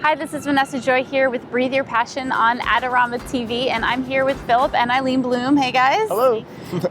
Hi, this is Vanessa Joy here with Breathe Your Passion on Adorama TV, and I'm here with Philip and Eileen Blume. Hey guys. Hello.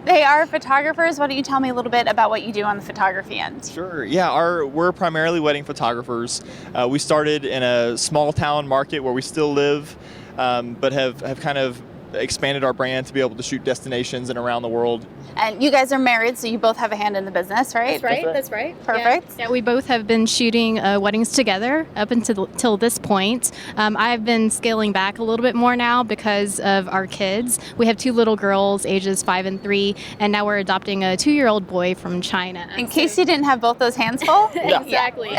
They are photographers. Why don't you tell me a little bit about what you do on the photography end? Sure. Yeah, we're primarily wedding photographers. We started in a small town market where we still live, but have kind of expanded our brand to be able to shoot destinations and around the world. And you guys are married, so you both have a hand in the business, right? That's right. Perfect. Yeah, we both have been shooting weddings together up until this point. I've been scaling back a little bit more now because of our kids. We have 2 little girls, ages 5 and 3, and now we're adopting a 2-year-old boy from China. In case you didn't have both those hands full? Exactly.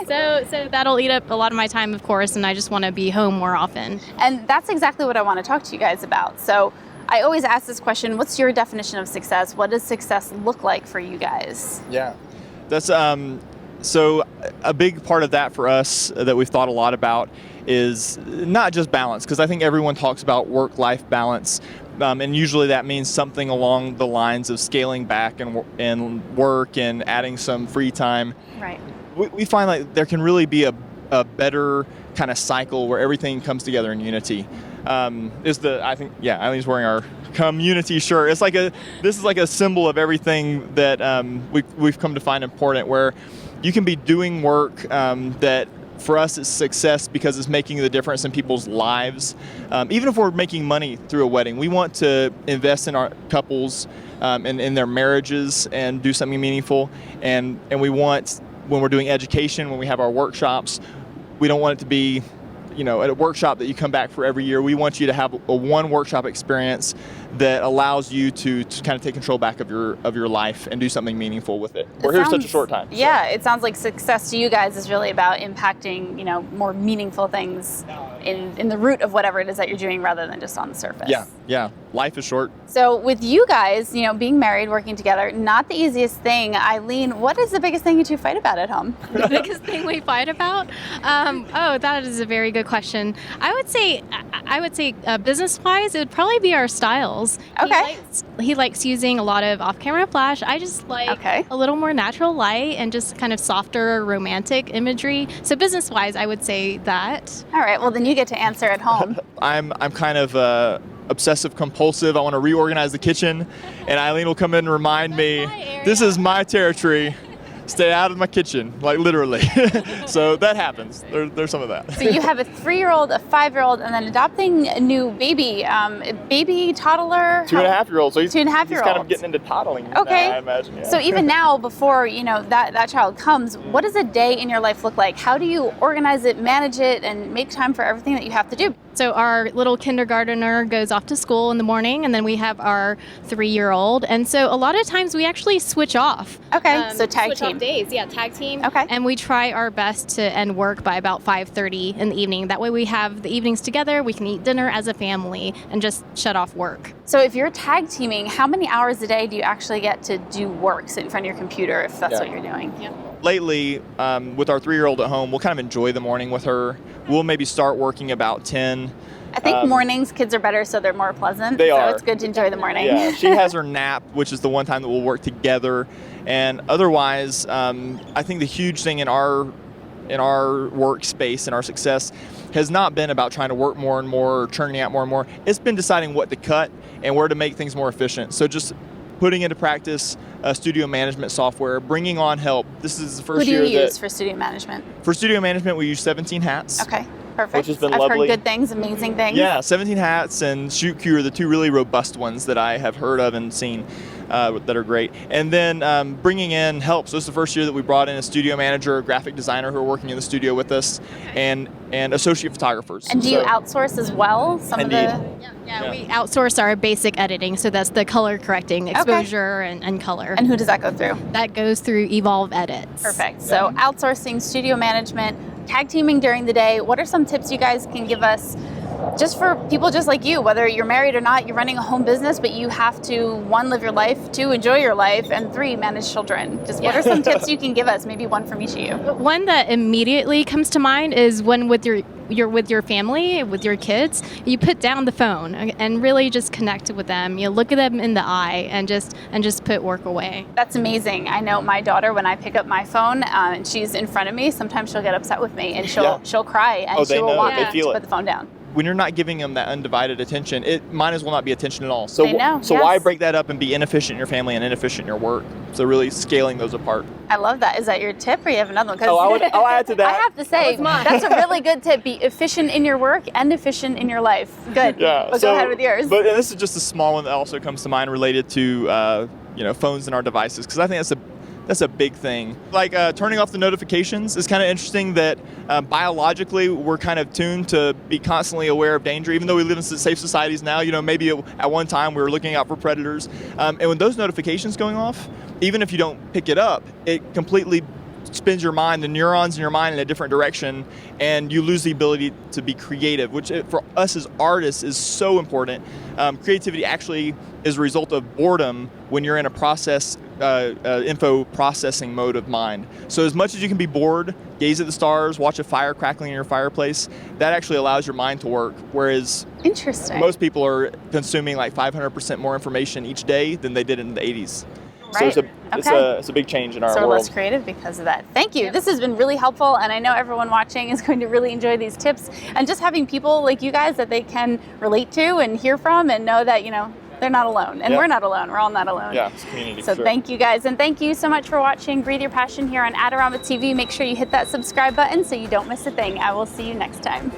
So that'll eat up a lot of my time, of course, and I just want to be home more often. And that's exactly what I want to talk to you guys about. So I always ask this question, what's your definition of success? What does success look like for you guys? Yeah. That's so a big part of that for us that we've thought a lot about is not just balance, because I think everyone talks about work-life balance, and usually that means something along the lines of scaling back and work and adding some free time. Right. We find like there can really be a better kind of cycle where everything comes together in unity. Eileen's wearing our community shirt. This is like a symbol of everything that we've come to find important, where you can be doing work that for us is success because it's making the difference in people's lives. Even if we're making money through a wedding, we want to invest in our couples and in their marriages and do something meaningful. And we want, when we're doing education, when we have our workshops, we don't want it to be, at a workshop that you come back for every year. We want you to have a one workshop experience that allows you to kind of take control back of your life and do something meaningful with it. We're here such a short time. Yeah, it sounds like success to you guys is really about impacting, more meaningful things in the root of whatever it is that you're doing rather than just on the surface. Yeah. Life is short. So with you guys, being married, working together, not the easiest thing. Eileen, what is the biggest thing you two fight about at home? The biggest thing we fight about? That is a very good question. I would say business-wise, it would probably be our styles. Okay. He likes using a lot of off-camera flash. I just like a little more natural light and just kind of softer romantic imagery. So business-wise, I would say that. All right. Well, then you get to answer at home. I'm kind of obsessive compulsive. I want to reorganize the kitchen, and Eileen will come in and remind me, this is my territory. Stay out of my kitchen, like literally. So that happens. There's some of that. So you have a 3-year-old, a 5-year-old, and then adopting a new baby, toddler. 2.5-year-old. So he's 2.5-year-old. He's kind of getting into toddling. Okay. Now, I imagine. Yeah. So even now, before that child comes, what does a day in your life look like? How do you organize it, manage it, and make time for everything that you have to do? So our little kindergartner goes off to school in the morning, and then we have our 3-year-old. And so a lot of times we actually switch off. Okay, so tag switch team. Off days, yeah, tag team. Okay. And we try our best to end work by about 5:30 in the evening. That way we have the evenings together, we can eat dinner as a family, and just shut off work. So if you're tag teaming, how many hours a day do you actually get to do work, sit in front of your computer, if that's what you're doing? Yeah. Lately, with our 3-year-old at home, we'll kind of enjoy the morning with her. We'll maybe start working about 10. I think mornings, kids are better, so they're more pleasant. They are. So it's good to enjoy the morning. Yeah, she has her nap, which is the one time that we'll work together. And otherwise, I think the huge thing in our workspace and our success has not been about trying to work more and more or churning out more and more. It's been deciding what to cut and where to make things more efficient. So just putting into practice studio management software, bringing on help. This is the first year that... Who do you use for studio management? For studio management, we use 17 Hats. Okay, perfect. Which has been I've lovely. heard good things, amazing things. Yeah, 17 Hats and ShootQ are the 2 really robust ones that I have heard of and seen that are great. And then bringing in help. So this is the first year that we brought in a studio manager, a graphic designer who are working in the studio with us, and associate photographers. And do you outsource as well? Yeah, we outsource our basic editing, so that's the color correcting, exposure and color. And who does that go through? That goes through Evolve Edits. Perfect. So outsourcing, studio management, tag teaming during the day. What are some tips you guys can give us just for people just like you, whether you're married or not, you're running a home business, but you have to, 1, live your life, 2, enjoy your life, and 3, manage children. Just what are some tips you can give us? Maybe one from each of you. One that immediately comes to mind is when with you're with your family, with your kids, you put down the phone and really just connect with them. You look at them in the eye and just put work away. That's amazing. I know my daughter, when I pick up my phone and she's in front of me, sometimes she'll get upset with me and she'll cry and she will want me to put the phone down. When you're not giving them that undivided attention, it might as well not be attention at all. So, why break that up and be inefficient in your family and inefficient in your work? So really scaling those apart. I love that. Is that your tip, or you have another one? I'll add to that. I have to say, that's a really good tip. Be efficient in your work and efficient in your life. Good. Yeah. But go ahead with yours. But and this is just a small one that also comes to mind related to phones and our devices, because I think that's a big thing. Like turning off the notifications is kind of interesting that biologically we're kind of tuned to be constantly aware of danger, even though we live in safe societies now. Maybe at one time we were looking out for predators. And when those notifications going off, even if you don't pick it up, it completely spins your mind, the neurons in your mind in a different direction, and you lose the ability to be creative, which for us as artists is so important. Creativity actually is a result of boredom when you're in a info processing mode of mind. So as much as you can be bored, gaze at the stars, watch a fire crackling in your fireplace, that actually allows your mind to work. Whereas most people are consuming like 500% more information each day than they did in the 80s. Right. So it's a big change in our world. So we're less creative because of that. Thank you. This has been really helpful, and I know everyone watching is going to really enjoy these tips, and just having people like you guys that they can relate to and hear from and know that, they're not alone. And we're not alone. We're all not alone. Yeah, it's a community. So thank you guys, and thank you so much for watching Breathe Your Passion here on Adorama TV. Make sure you hit that subscribe button so you don't miss a thing. I will see you next time.